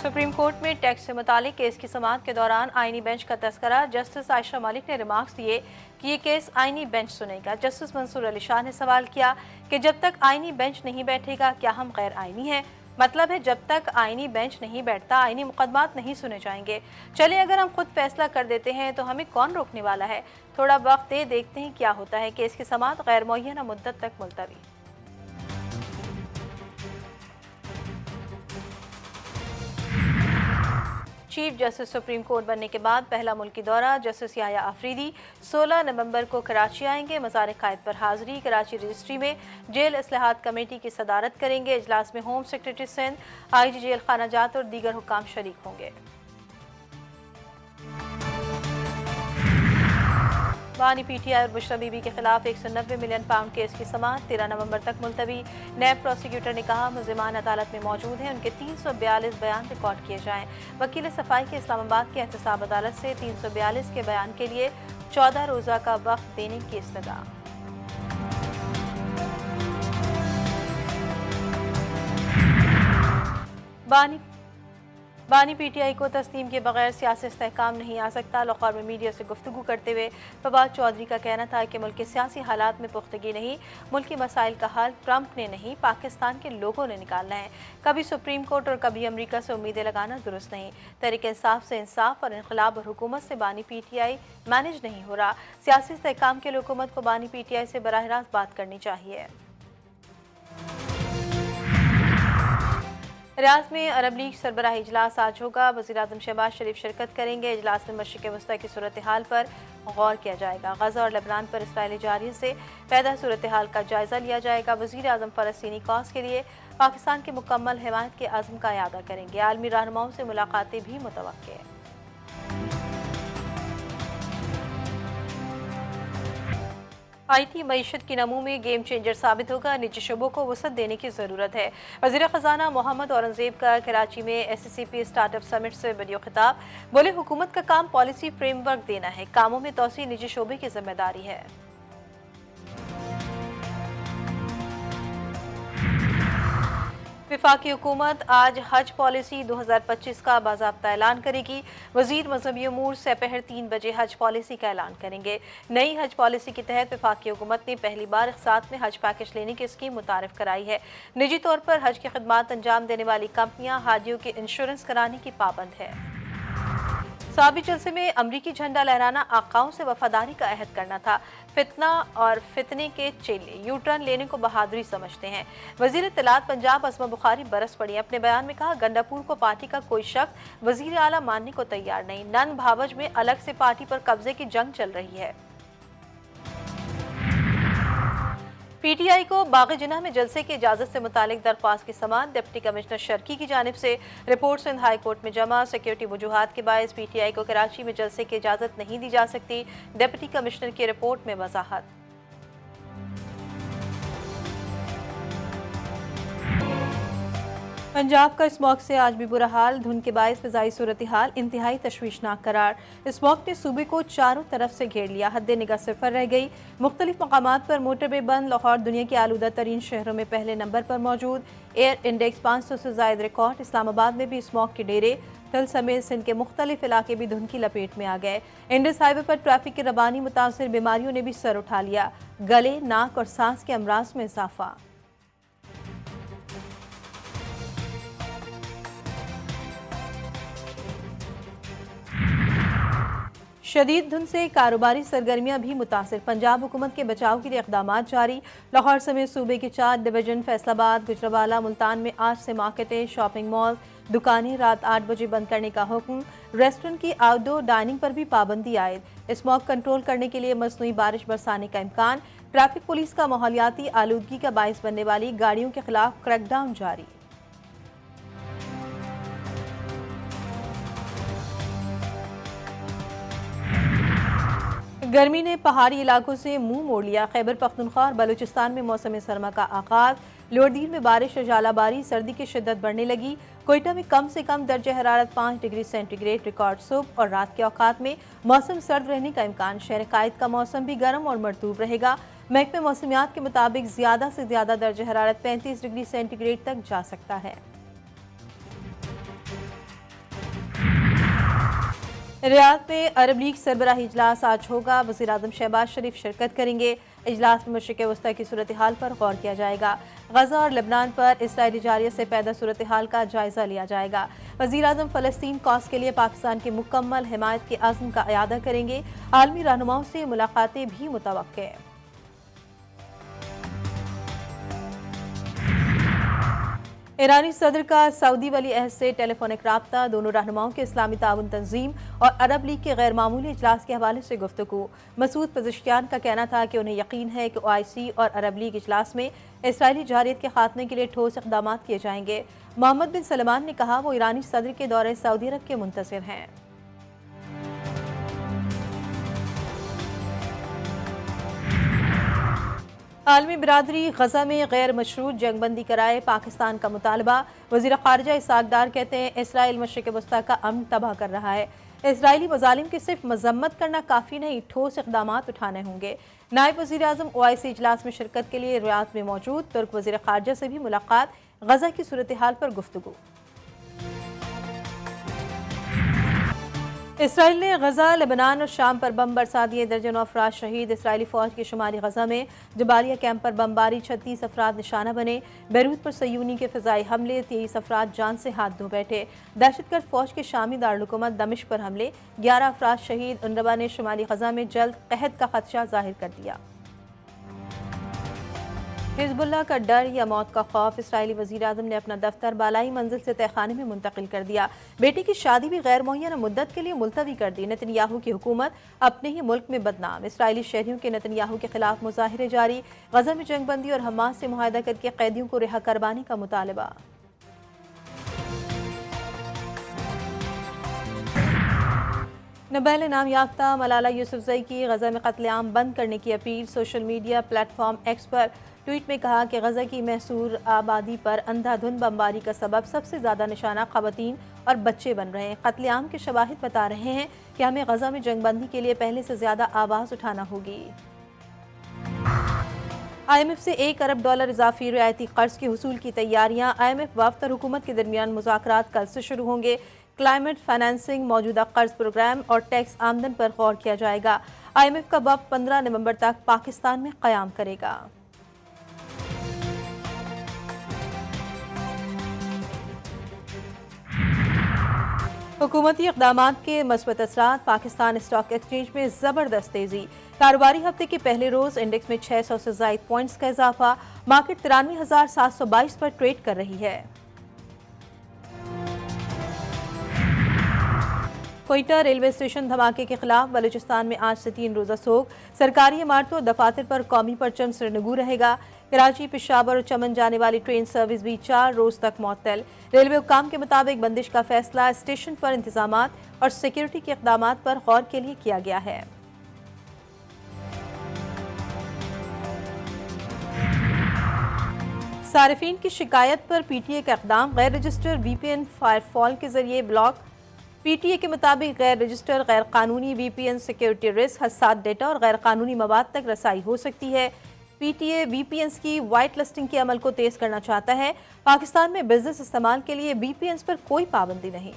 Supreme court में tax से मुतालिक केस की समाअत के दौरान आईनी बेंच का तस्करा। जस्टिस आयशा मलिक ने रिमार्क्स दिए कि ये केस आईनी बेंच सुनेगा। जस्टिस मंसूर अली शाह ने सवाल किया कि जब तक आईनी बेंच नहीं बैठेगा क्या हम गैर आईनी हैं? मतलब है जब तक आईनी बेंच नहीं बैठता आईनी मुकदमात नहीं सुने जाएंगे। चलिए अगर हम खुद फैसला कर देते हैं तो हमें कौन रोकने वाला है? थोड़ा वक्त दे देखते हैं क्या होता है। केस की समाअत गैर मुअय्यना मुद्दत तक मुलतवी। चीफ जस्टिस सुप्रीम कोर्ट बनने के बाद पहला मुल्की दौरा। जस्टिस याह्या आफरीदी 16 नवंबर को कराची आएंगे। मज़ार क़ायद पर हाजिरी। कराची रजिस्ट्री में जेल इस्लाहात कमेटी की सदारत करेंगे। इजलास में home secretary Sindh, IG jail खाना जात और दीगर हुकाम शरीक होंगे। बानी PTI और बुशरा बीबी के खिलाफ 190 मिलियन पाउंड केस की समाअत 13 नवंबर तक मुलतवी। नैब प्रोसिक्यूटर ने कहा मुल्जिमान अदालत में मौजूद हैं, उनके 342 बयान रिकॉर्ड किए जाएं। वकील सफाई के इस्लामाबाद की एहतसाब अदालत से 342 के बयान के लिए 14 रोज़ा का वक्त देने की इस्तदा। बानी PTI को तस्लीम के बगैर सियासी इस्तेहकाम नहीं आ सकता। लाहौर में मीडिया से गुफ्तगू करते हुए फवाद चौधरी का कहना था कि मुल्क के सियासी हालात में पुख्तगी नहीं, मुल्की मसाइल का हल ट्रंप ने नहीं पाकिस्तान के लोगों ने निकालना है। कभी सुप्रीम कोर्ट और कभी अमरीका से उम्मीदें लगाना दुरुस्त नहीं। तहरीक इंसाफ से इंसाफ और इनकलाब और हुकूमत से बानी PTI मैनेज नहीं हो रहा। सियासी इस्तेहकाम के लिए हुकूमत को बानी PTI से बराह रास्त बात करनी चाहिए। रियाद में अरब लीग सरबराही इजलास आज होगा। वज़ीर-ए-आज़म शहबाज शरीफ शिरकत करेंगे। इजलास में मशरिक़ वस्ता की सूरत हाल पर गौर किया जाएगा। गज़ा और लेबनान पर इसराइली जारहियत से पैदा सूरत हाल का जायज़ा लिया जाएगा। वज़ीर-ए-आज़म फ़लस्तीनी कॉज के लिए पाकिस्तान की मुकम्मल हिमायत के अज़्म का इआदा करेंगे। आलमी रहनुमाओं से मुलाकातें भी मुतवक्किल हैं। IT मईशत की नमू में गेम चेंजर साबित होगा। निजी शुबों को वसअत देने की ज़रूरत है। वज़ीर ख़जाना मोहम्मद औरंगज़ेब का कराची में SCCP स्टार्टअप समिट से वीडियो खिताब। बोले हुकूमत का काम पॉलिसी फ्रेमवर्क देना है, कामों में तोसी निजी शोबे की जिम्मेदारी है। वफाकी हुकूमत आज हज पॉलिसी 2025 का बाज़ाब्ता ऐलान करेगी। वज़ीर मज़हबी उमूर दोपहर 3 बजे हज पॉलिसी का ऐलान करेंगे। नई हज पॉलिसी के तहत वफाकी हुकूमत ने पहली बार एक साथ में हज पैकेज लेने की स्कीम मुतारिफ कराई है। निजी तौर पर हज की खिदमात अंजाम देने वाली कंपनियां हाजियों के इंश्योरेंस कराने की पाबंद है। साबी जलसे में अमरीकी झंडा लहराना आकाओं से वफादारी का अहद करना था। फितना और फितने के चेले यू टर्न लेने को बहादुरी समझते हैं। वजीर इत्तलात पंजाब अस्मा बुखारी बरस पड़ी। अपने बयान में कहा गंडापुर को पार्टी का कोई शख्स वजीर आला मानने को तैयार नहीं। नन भावज में अलग से पार्टी पर कब्जे की जंग चल रही है। PTI को बाग़ जिन्ना में जलसे की इजाज़त से मुतालिक दरख्वास्त की समाअत डिप्टी कमिश्नर शर्की की जानिब से रिपोर्ट सिंध हाई कोर्ट में जमा। सिक्योरिटी वजूहात के बायस PTI को कराची में जलसे की इजाज़त नहीं दी जा सकती। डिप्टी कमिश्नर की रिपोर्ट में वजाहत। पंजाब का स्मॉग से आज भी बुरा हाल। धुंध के बायस फ़िज़ाई सूरत हाल इंतहाई तशवीशनाक करार। स्मॉग ने सूबे को चारों तरफ से घेर लिया। हद निगाह सिफर रह गई। मुख्तलिफ मकामात पर मोटरवे बंद। लाहौर दुनिया के आलूदा तरीन शहरों में पहले नंबर पर मौजूद। एयर इंडेक्स 500 से ज़ायद रिकॉर्ड। इस्लामाबाद में भी स्मॉग के डेरे। तल समेत सिंध के मुख्तलिफ इलाके भी धुंध की लपेट में आ गए। इंडस हाईवे पर ट्रैफिक की रबानी मुतासिर बीमारियों ने भी सर उठा लिया। गले, नाक और सांस के अमराज में इजाफा। शदीद धुंध से कारोबारी सरगर्मियां भी मुतासिर। पंजाब हुकूमत के बचाव के लिए इक़दाम जारी। लाहौर समेत सूबे के 4 डिवीजन फैसलाबाद, गुजरावाला, मुल्तान में आज से मार्केटें, शॉपिंग मॉल, दुकानें रात 8 बजे बंद करने का हुक्म। रेस्टोरेंट की आउटडोर डाइनिंग पर भी पाबंदी आयद। स्मॉग कंट्रोल करने के लिए मसनूई बारिश बरसाने का इम्कान। ट्रैफिक पुलिस का माहौलियाती आलूदगी का बायस बनने वाली गाड़ियों के खिलाफ क्रैकडाउन जारी। गर्मी ने पहाड़ी इलाकों से मुंह मोड़ लिया। खैबर पख्तूनख्वा और बलूचिस्तान में मौसम सरमा का आगाज। लोअरदीन में बारिश और जालाबारी। सर्दी की शिद्दत बढ़ने लगी। कोयटा में कम से कम दर्ज हरारत 5 डिग्री सेंटीग्रेड रिकॉर्ड। सुबह और रात के औकात में मौसम सर्द रहने का इम्कान। शहर कायद का मौसम भी गर्म और मरतूब रहेगा। महकमे मौसमियात के मुताबिक ज्यादा से ज्यादा दर्ज हरारत 35 डिग्री सेंटीग्रेड तक जा सकता है। रियाद में अरब लीग सरबराही इजलास आज होगा। वज़ीर आज़म शहबाज शरीफ शिरकत करेंगे। इजलास में मशरिक़ वस्ता की सूरत हाल पर गौर किया जाएगा। गजा और लबनान पर इसराइली जारियत से पैदा सूरत हाल का जायजा लिया जाएगा। वज़ीर आज़म फ़लस्तीन कॉज के लिए पाकिस्तान की मुकम्मल हिमायत के आज़म का इयादा करेंगे। आलमी रहनुमाओं से मुलाकातें भी मुतवक्के। ईरानी सदर का सऊदी वली अहद से टेलीफोनिक राब्ता, दोनों रहनुमाओं के इस्लामी ताउन तंजीम और अरब लीग के गैर मामूली इजलास के हवाले से गुफ्तगू। मसूद पज़ेश्कियान का कहना था कि उन्हें यकीन है कि OIC और अरब लीग इजलास में इसराइली जारियत के खात्मे के लिए ठोस इक़दाम किए जाएंगे। मोहम्मद बिन सलमान ने कहा वो ईरानी सदर के दौरे सऊदी अरब के मुंतज़िर हैं। आलमी बिरादरी गजा में गैर मशरूत जंगबंदी कराए, पाकिस्तान का मुतालबा। वज़ीर ख़ारिजा इसाक डार कहते हैं इसराइल मशरिक़ वस्ता का अमन तबाह कर रहा है। इसराइली मज़ालिम की सिर्फ मजम्मत करना काफ़ी नहीं, ठोस इक़दाम उठाने होंगे। नायब वज़ीर आज़म OIC इजलास में शिरकत के लिए रियाद में मौजूद। तुर्क वज़ीर ख़ारिजा से भी मुलाकात, गजा की सूरत हाल पर गुफ्तगू। इसराइल ने गजा, लेबनान और शाम पर बम बरसा दिए, दर्जनों अफराद शहीद। इसराइली फौज के शुमारी गजा में जबालिया कैंप पर बमबारी, 36 अफराद निशाना बने। बैरूत पर सयूनी के फ़िज़ाई हमले, 23 अफराद जान से हाथ धो बैठे। दहशतगर्द फौज के शामी दारुल-हुकूमत दमिश्क पर हमले, 11 अफराद शहीद। UNRWA ने शुमाली गजा में जल्द कहत का खदशा जाहिर कर दिया। हिजबुल्लाह का डर या मौत का खौफ, इसराइली वज़ीर आज़म ने अपना दफ्तर बालाई मंजिल से तहखाने में मुंतकिल कर दिया। बेटी की शादी भी गैर मुअय्यना मुद्दत के लिए मुलतवी कर दी। नेतन्याहू की हुकूमत अपने ही मुल्क में बदनाम, इसराइली शहरियों के नेतन्याहू के खिलाफ मुजाहिरे जारी। गजा में जंगबंदी और हमास से मुआहदा करके कैदियों को रिहा करवाने का मुतालबा। नोबेल इनाम याफ्ता मलाला यूसुफजई की गजा में कत्लेआम बंद करने की appeal. Social media platform x पर ट्वीट में कहा कि गजा की महसूर आबादी पर अंधाधुंध बमबारी का सबब सबसे ज़्यादा निशाना ख़वातीन और बच्चे बन रहे हैं। कत्लेआम के शवाहिद बता रहे हैं कि हमें गजा में जंगबंदी के लिए पहले से ज़्यादा आवाज़ उठाना होगी। IMF से $1 अरब इजाफी रियायती कर्ज के हुसूल की तैयारियां। IMF वफ्द और हुकूमत के दरमियान मुज़ाकरात कल से शुरू होंगे। क्लाइमेट फाइनेंसिंग, मौजूदा कर्ज प्रोग्राम और टैक्स आमदन पर गौर किया जाएगा। IMF का वफ्द 15 नवंबर तक पाकिस्तान में क़याम करेगा। हुकूमती इक़दामात के मस्बत असरात, पाकिस्तान स्टॉक एक्सचेंज में ज़बरदस्त तेज़ी। कारोबारी हफ्ते के पहले रोज़ इंडेक्स में 600 से ज़ायद पॉइंट्स का इजाफा। मार्केट 93,722 पर ट्रेड कर रही है। कोयटा रेलवे स्टेशन धमाके के खिलाफ बलूचिस्तान में आज से 3 रोज़ा सोग। सरकारी इमारतों और दफातर पर कौमी परचम सरनगू रहेगा। कराची, पेशावर और चमन जाने वाली ट्रेन सर्विस भी 4 रोज़ तक मुअत्तल। रेलवे हुक्काम के मुताबिक बंदिश का फैसला स्टेशन पर इंतजामात और सिक्योरिटी के इक़दामात पर गौर के लिए किया गया है। सारिफीन की शिकायत पर PTA का इक़दाम, गैर रजिस्टर VPN फायरवॉल के जरिए ब्लॉक। PTA के मुताबिक गैर रजिस्टर, गैर कानूनी VPN सिक्योरिटी रिस्क, हसास डेटा और गैर कानूनी मवाद तक रसाई हो सकती है। PTA VPNs की वाइट लिस्टिंग के अमल को तेज करना चाहता है। पाकिस्तान में बिजनेस इस्तेमाल के लिए VPNs पर कोई पाबंदी नहीं।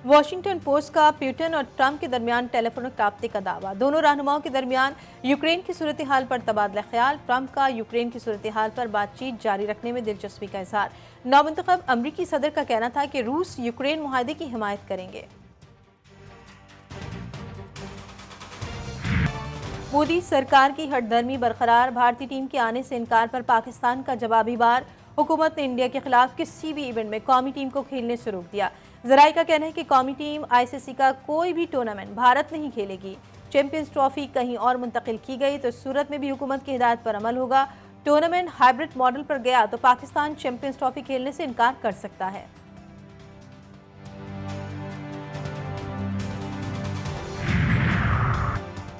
वॉशिंगटन पोस्ट का पुतिन और ट्रंप के दरमियान टेलीफोनिक राब्ते का दावा। दोनों रहनुमाओं के दरमियान यूक्रेन की सूरत हाल पर तबादला ख्याल। ट्रंप का यूक्रेन की सूरत हाल पर बातचीत जारी रखने में दिलचस्पी का इजहार। नौमुंतखब अमरीकी सदर का कहना था कि रूस यूक्रेन मुआहदे की हिमायत करेंगे। मोदी सरकार की हठधर्मी बरकरार, भारतीय टीम के आने से इनकार पर पाकिस्तान का जवाबी वार। हुकूमत ने इंडिया के खिलाफ किसी भी इवेंट में कौमी टीम को खेलने से रोक दिया। ज़राई का कहना है कि कौमी टीम ICC का कोई भी टूर्नामेंट भारत नहीं खेलेगी। चैंपियंस ट्रॉफी कहीं और मुंतकिल की गई तो इस सूरत में भी हुकूमत की हिदायत पर अमल होगा। टूर्नामेंट हाइब्रिड मॉडल पर गया तो पाकिस्तान चैंपियंस ट्रॉफी खेलने से इनकार कर सकता है।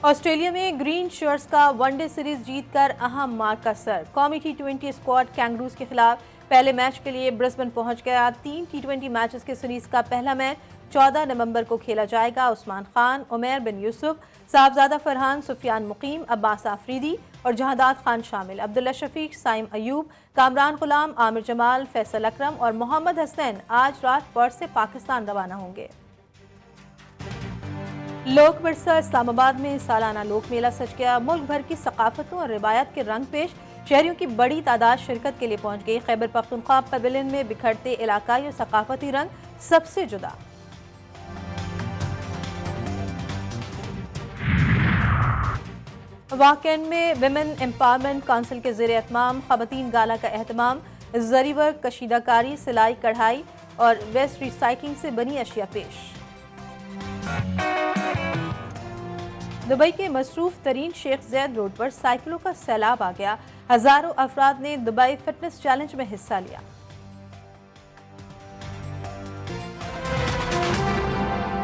ऑस्ट्रेलिया में ग्रीन शर्ट्स का वनडे सीरीज जीतकर अहम मार्का सर। कौमी T20 स्क्वाड कैंगरूज के खिलाफ पहले मैच के लिए ब्रिस्बेन पहुंच गया। 3 T20 मैचेस के सीरीज का पहला मैच 14 नवंबर को खेला जाएगा। उस्मान खान, उमैर बिन यूसुफ, साहबजादा फरहान, सुफियान मुकीम, अब्बास आफरीदी और जहादात खान शामिल। अब्दुल्ला शफीक, साइम अयूब, कामरान गुलाम, आमिर जमाल, फैसल अकरम और मोहम्मद हसनैन आज रात पर्थ से पाकिस्तान रवाना होंगे। लोक विरसा इस्लामाबाद में सालाना लोक मेला सज गया। मुल्क भर की सकाफतों और रिवायत के रंग पेश, शहरियों की बड़ी तादाद शिरकत के लिए पहुंच गई। खैबर पख्तूनख्वा पवेलियन में बिखरते इलाकाई और सकाफती रंग सबसे जुदा। वाकेंड में विमेन एम्पावरमेंट काउंसिल के ज़ेरे एहतमाम ख़वातीन गाला का एहतमाम। जरी वर्क, कशीदाकारी, सिलाई, कढ़ाई और वेस्ट रिसाइकलिंग से बनी अशिया पेश। दुबई के मसरूफ तरीन शेख जैद रोड पर साइकिलों का सैलाब आ गया। हजारों अफराद ने दुबई फिटनेस चैलेंज में हिस्सा लिया।